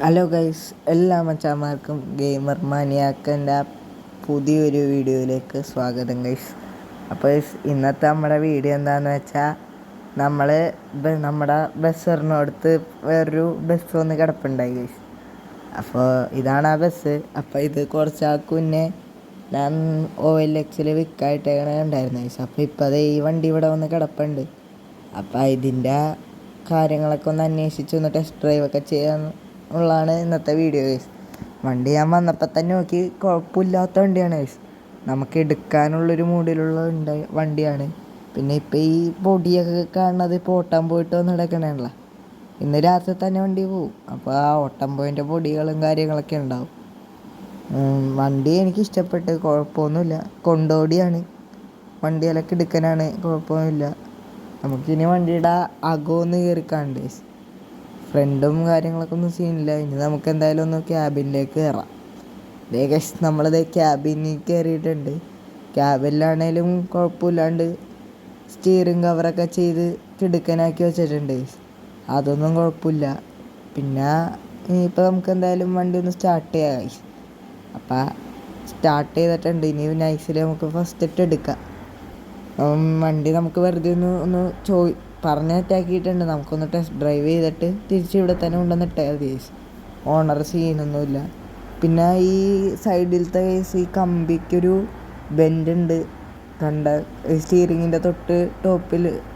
Hello guys, എല്ലാ മച്ചാന്മാർക്കും gamer മാനിയാക്കൻ്റെ പുതിയൊരു വീഡിയോയിലേക്ക് സ്വാഗതം ഗൈസ്. അപ്പോൾ ഇന്നത്തെ നമ്മുടെ വീഡിയോ എന്താണെന്ന് വെച്ചാൽ, നമ്മുടെ ബസ് എറിഞ്ഞടുത്ത് വേറൊരു ബസ് വന്ന് കിടപ്പുണ്ടായി ഗൈസ്. അപ്പോൾ ഇതാണ് ആ ബസ്. അപ്പോൾ ഇത് കുറച്ചാൾക്ക് മുന്നേ ഞാൻ OLX വിൽക്കായിട്ടേക്കണ ഉണ്ടായിരുന്നു ഗൈസ്. അപ്പോൾ ഇപ്പോൾ അത് ഈ വണ്ടി ഇവിടെ വന്ന് കിടപ്പുണ്ട്. അപ്പോൾ ഇതിൻ്റെ കാര്യങ്ങളൊക്കെ ഒന്ന് അന്വേഷിച്ച് ഒന്ന് ടെസ്റ്റ് ഡ്രൈവൊക്കെ ചെയ്യാൻ ഉള്ളതാണ് ഇന്നത്തെ വീഡിയോ ഗൈസ്. വണ്ടി ഞാൻ വന്നപ്പോൾ തന്നെ നോക്കി, കുഴപ്പമില്ലാത്ത വണ്ടിയാണ് ഗൈസ്. നമുക്ക് എടുക്കാനുള്ളൊരു മൂഡിലുള്ള വണ്ടിയാണ്. പിന്നെ ഇപ്പോൾ ഈ പൊടിയൊക്കെ കാണുന്നത് ഇപ്പോൾ ഓട്ടാൻ പോയിട്ട് വന്ന് കിടക്കണേണല്ലോ. ഇന്ന് രാത്രി തന്നെ വണ്ടി പോവും. അപ്പോൾ ആ ഓട്ടം പോയിൻ്റെ പൊടികളും കാര്യങ്ങളൊക്കെ ഉണ്ടാവും. വണ്ടി എനിക്ക് ഇഷ്ടപ്പെട്ട്, കുഴപ്പമൊന്നുമില്ല. കൊണ്ടോടിയാണ്, വണ്ടിയിലൊക്കെ എടുക്കാനാണ്, കുഴപ്പമൊന്നുമില്ല. നമുക്കിനി വണ്ടിയുടെ അകമൊന്ന് കയറിക്കാണ്ട് ഗൈസ്. ഫ്രണ്ടും കാര്യങ്ങളൊക്കെ ഒന്നും സീനില്ല. ഇനി നമുക്ക് എന്തായാലും ഒന്ന് ക്യാബിനിലേക്ക് കയറാം. ഇതേ ഗൈസ്, നമ്മളിത് ക്യാബിനിൽ കയറിയിട്ടുണ്ട്. ക്യാബിനിലാണേലും കുഴപ്പമില്ലാണ്ട് സ്റ്റിയറിങ് കവറൊക്കെ ചെയ്ത് കിടുക്കനാക്കി വെച്ചിട്ടുണ്ട് ഗൈസ്. അതൊന്നും കുഴപ്പമില്ല. പിന്നെ ഇനിയിപ്പോൾ നമുക്ക് എന്തായാലും വണ്ടി ഒന്ന് സ്റ്റാർട്ട് ചെയ്യാം ഗൈസ്. അപ്പം സ്റ്റാർട്ട് ചെയ്തിട്ടുണ്ട്. ഇനി നൈസിൽ നമുക്ക് ഫസ്റ്റ് ഇട്ട് എടുക്കാം. വണ്ടി നമുക്ക് വെറുതെ ഒന്ന് പറഞ്ഞിട്ടാക്കിയിട്ടുണ്ട്. നമുക്കൊന്ന് ടെസ്റ്റ് ഡ്രൈവ് ചെയ്തിട്ട് തിരിച്ച് ഇവിടെ തന്നെ കൊണ്ടുവന്നിട്ടേ മതി ഗൈസ്. ഓണർ സീനൊന്നുമില്ല. പിന്നെ ഈ സൈഡിലത്തെ ഗൈസ്, ഈ കമ്പിക്കൊരു ബെൻഡ് ഉണ്ട്. സ്റ്റിയറിങ്ങിൻ്റെ തൊട്ട്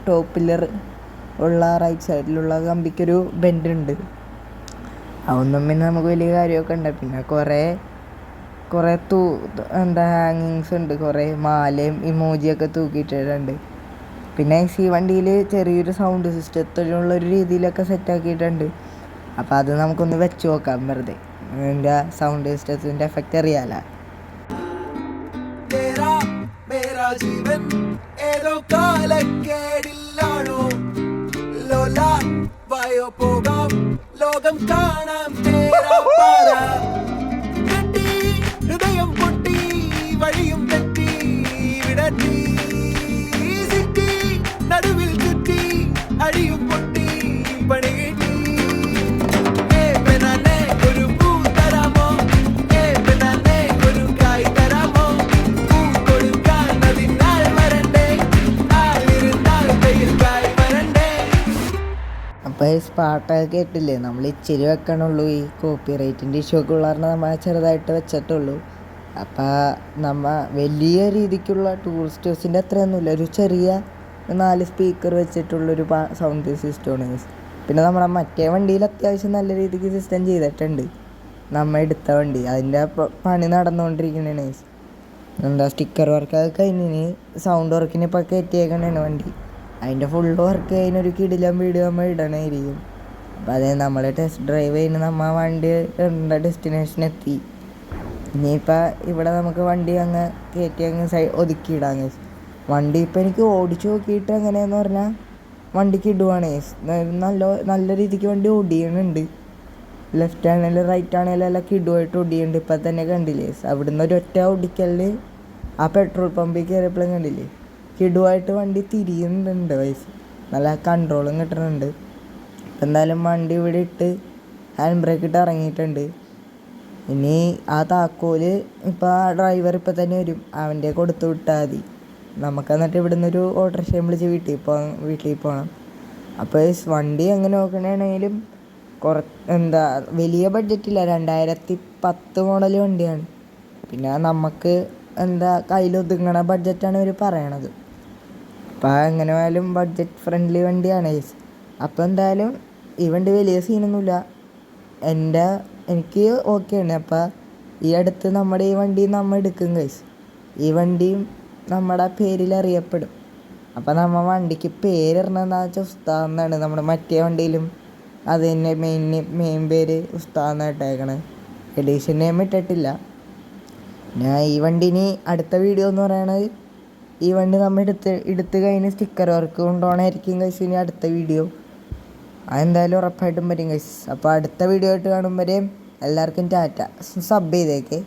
ടോപ്പിൽ ഉള്ള റൈറ്റ് സൈഡിലുള്ള കമ്പിക്കൊരു ബെൻഡ് ഉണ്ട്. അതൊന്നും പിന്നെ നമുക്ക് വലിയ കാര്യമൊക്കെ ഉണ്ട്. പിന്നെ കുറേ ഹാങ്ങിങ്സ് ഉണ്ട്. കുറേ മാലയും ഇമോജിയൊക്കെ തൂക്കിയിട്ടിട്ടുണ്ട്. പിന്നെ ഈ വണ്ടിയിൽ ചെറിയൊരു സൗണ്ട് സിസ്റ്റത്തിലുള്ളൊരു രീതിയിലൊക്കെ സെറ്റാക്കിയിട്ടുണ്ട്. അപ്പോൾ അത് നമുക്കൊന്ന് വെച്ച് നോക്കാം വെറുതെ. അതിൻ്റെ സൗണ്ട് സിസ്റ്റത്തിൻ്റെ എഫക്റ്റ് അറിയാലോ. ലോകം കാണാം ഹൃദയം പൊട്ടി വഴിയും തെറ്റി വിടത്തി നടുവിൽ ചുറ്റി അഴിയും പൊട്ടി പണി കിട്ടി. ഒരു പൂ തരാമോ, ഒരു കായ് തരാമോ, പൂ കൊടുക്കാൻ അതിനാൽ വരണ്ടേ, ആളിരുന്നാൽ കയ്യിൽ കായ് വരണ്ടേ. അപ്പോൾ ഈ പാട്ടൊക്കെ കേട്ടില്ലേ, നമ്മൾ ഇച്ചിരി വെക്കണുള്ളൂ. ഈ കോപ്പി റൈറ്റിൻ്റെ ഇഷ്യൂ ഒക്കെ ഉള്ള കാരണം നമ്മൾ ചെറുതായിട്ട് വെച്ചിട്ടുള്ളൂ. അപ്പോൾ വലിയ രീതിക്കുള്ള ടൂറിസ്റ്റ് ബസ്സിൻ്റെ അത്രയൊന്നുമില്ല. ഒരു ചെറിയ 4 സ്പീക്കർ വെച്ചിട്ടുള്ളൊരു സൗണ്ട് സിസ്റ്റമാണ് ഗൈസ്. പിന്നെ നമ്മുടെ മറ്റേ വണ്ടിയിൽ അത്യാവശ്യം നല്ല രീതിക്ക് സിസ്റ്റം ചെയ്തിട്ടുണ്ട്. നമ്മൾ എടുത്ത വണ്ടി അതിൻ്റെ പണി നടന്നുകൊണ്ടിരിക്കുന്നതാണ് ഗൈസ്. സ്റ്റിക്കർ വർക്കൊക്കെ കഴിഞ്ഞിന്, സൗണ്ട് വർക്കിന് ഇപ്പോൾ കയറ്റിയേക്കണേണ് വണ്ടി. അതിൻ്റെ ഫുൾ വർക്ക് കഴിഞ്ഞൊരു കിടിലം വീഡിയോ നമ്മൾ ഇടണമായിരിക്കും. അപ്പോൾ അതേ നമ്മൾ ടെസ്റ്റ് ഡ്രൈവ് ചെയ്യുന്ന നമ്മൾ വണ്ടി ഡെസ്റ്റിനേഷൻ എത്തി. ഇനിയിപ്പോൾ ഇവിടെ നമുക്ക് വണ്ടി കയറ്റി ഒതുക്കിയിടാം ഗൈസ്. വണ്ടി ഇപ്പോൾ എനിക്ക് ഓടിച്ചു നോക്കിയിട്ട് എങ്ങനെയാന്ന് പറഞ്ഞാൽ വണ്ടിക്ക് ഇടുവാണ്. നല്ല രീതിക്ക് വണ്ടി ഓടിയുന്നുണ്ട്. ലെഫ്റ്റ് ആണെങ്കിലും റൈറ്റ് ആണെങ്കിലും എല്ലാം കിടുവായിട്ട് ഓടിയുന്നുണ്ട്. ഇപ്പം തന്നെ കണ്ടില്ലേ, അവിടുന്ന് ഒരൊറ്റ ഓടിക്കലിൽ ആ പെട്രോൾ പമ്പിൽ കയറിയപ്പോഴും കണ്ടില്ലേ, കിടുവായിട്ട് വണ്ടി തിരിയുന്നുണ്ട് വയസ്സ്. നല്ല കൺട്രോളും കിട്ടുന്നുണ്ട്. ഇപ്പം എന്തായാലും വണ്ടി ഇവിടെ ഇട്ട് ഹാൻഡ് ബ്രേക്ക് ഇട്ട് ഇറങ്ങിയിട്ടുണ്ട്. ഇനി ആ താക്കോല് ഇപ്പോൾ ആ ഡ്രൈവർ ഇപ്പം തന്നെ വരും, അവൻ്റെ കൊടുത്തു വിട്ടാൽ മതി. നമുക്ക് എന്നിട്ട് ഇവിടുന്ന് ഒരു ഓട്ടോറിക്ഷയും വിളിച്ച് വീട്ടിൽ പോകണം. അപ്പോൾ വണ്ടി എങ്ങനെ നോക്കണമെങ്കിലും വലിയ ബഡ്ജറ്റില്ല. 2010 മോഡൽ വണ്ടിയാണ്. പിന്നെ നമുക്ക് കയ്യിലൊതുങ്ങണ ബഡ്ജറ്റാണ് ഇവർ പറയണത്. അപ്പോൾ എങ്ങനെ ആയാലും ബഡ്ജറ്റ് ഫ്രണ്ട്ലി വണ്ടിയാണ് ഗൈസ്. അപ്പോൾ എന്തായാലും ഈ വണ്ടി വലിയ സീനൊന്നുമില്ല, എനിക്ക് ഓക്കെയാണ്. അപ്പോൾ ഈ അടുത്ത് നമ്മുടെ ഈ വണ്ടി നമ്മൾ എടുക്കും ഗൈസ്. ഈ വണ്ടിയും നമ്മുടെ പേരിൽ അറിയപ്പെടും. അപ്പോൾ നമ്മൾ വണ്ടിക്ക് പേരിടണമെന്ന് വെച്ചാൽ ഉസ്താദ് എന്നാണ്. നമ്മുടെ മറ്റേ വണ്ടിയിലും അത് തന്നെ മെയിൻ പേര് ഉസ്താദ് എന്നാണ് ഇട്ടേക്കണത്. എഡീഷൻ നെയിം ഇട്ടിട്ടില്ല. ഞാൻ ഈ വണ്ടിന് അടുത്ത വീഡിയോ എന്ന് പറയണത്, ഈ വണ്ടി നമ്മൾ എടുത്ത് കഴിഞ്ഞ് സ്റ്റിക്കർ വർക്ക് കൊണ്ടുപോകണമായിരിക്കും ഗൈസ് ഇനി അടുത്ത വീഡിയോ. അതെന്തായാലും ഉറപ്പായിട്ടും വരും ഗൈസ്. അപ്പോൾ അടുത്ത വീഡിയോ ആയിട്ട് കാണുമ്പോഴേയും എല്ലാവർക്കും ടാറ്റ. സബ് ചെയ്തേക്കേ.